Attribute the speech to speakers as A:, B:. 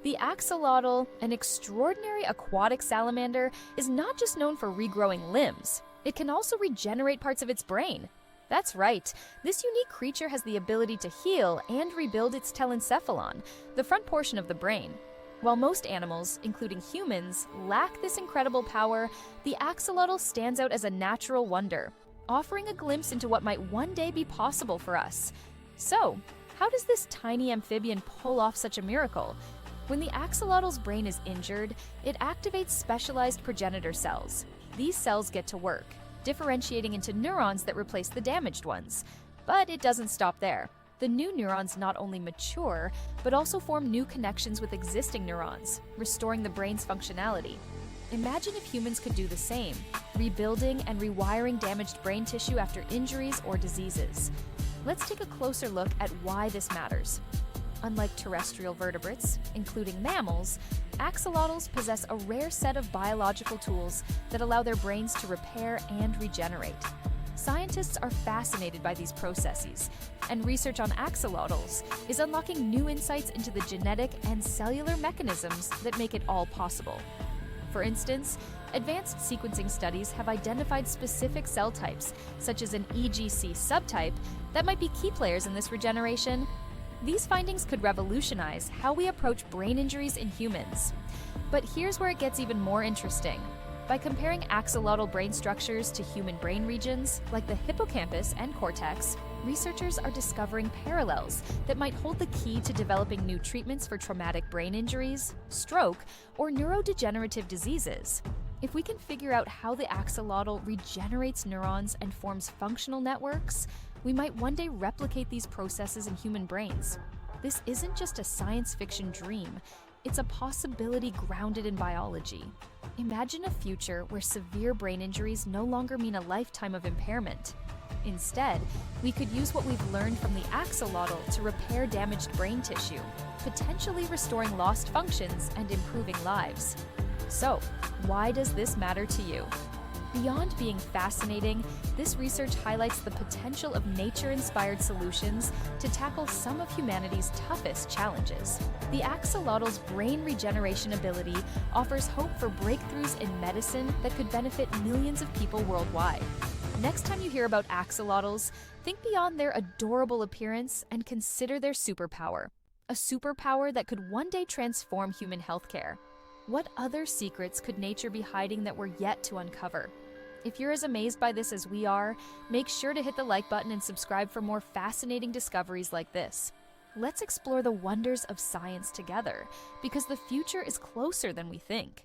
A: The axolotl, an extraordinary aquatic salamander, is not just known for regrowing limbs. It can also regenerate parts of its brain. That's right, this unique creature has the ability to heal and rebuild its telencephalon, the front portion of the brain. While most animals, including humans, lack this incredible power, the axolotl stands out as a natural wonder, offering a glimpse into what might one day be possible for us. So, how does this tiny amphibian pull off such a miracle? When the axolotl's brain is injured, it activates specialized progenitor cells. These cells get to work, differentiating into neurons that replace the damaged ones. But it doesn't stop there. The new neurons not only mature, but also form new connections with existing neurons, restoring the brain's functionality. Imagine if humans could do the same, rebuilding and rewiring damaged brain tissue after injuries or diseases. Let's take a closer look at why this matters. Unlike terrestrial vertebrates, including mammals, axolotls possess a rare set of biological tools that allow their brains to repair and regenerate. Scientists are fascinated by these processes, and research on axolotls is unlocking new insights into the genetic and cellular mechanisms that make it all possible. For instance, advanced sequencing studies have identified specific cell types, such as an EGC subtype, that might be key players in this regeneration. These findings could revolutionize how we approach brain injuries in humans. But here's where it gets even more interesting. By comparing axolotl brain structures to human brain regions, like the hippocampus and cortex, researchers are discovering parallels that might hold the key to developing new treatments for traumatic brain injuries, stroke, or neurodegenerative diseases. If we can figure out how the axolotl regenerates neurons and forms functional networks, we might one day replicate these processes in human brains. This isn't just a science fiction dream, it's a possibility grounded in biology. Imagine a future where severe brain injuries no longer mean a lifetime of impairment. Instead, we could use what we've learned from the axolotl to repair damaged brain tissue, potentially restoring lost functions and improving lives. So, why does this matter to you? Beyond being fascinating, this research highlights the potential of nature-inspired solutions to tackle some of humanity's toughest challenges. The axolotl's brain regeneration ability offers hope for breakthroughs in medicine that could benefit millions of people worldwide. Next time you hear about axolotls, think beyond their adorable appearance and consider their superpower. A superpower that could one day transform human healthcare. What other secrets could nature be hiding that we're yet to uncover? If you're as amazed by this as we are, make sure to hit the like button and subscribe for more fascinating discoveries like this. Let's explore the wonders of science together, because the future is closer than we think.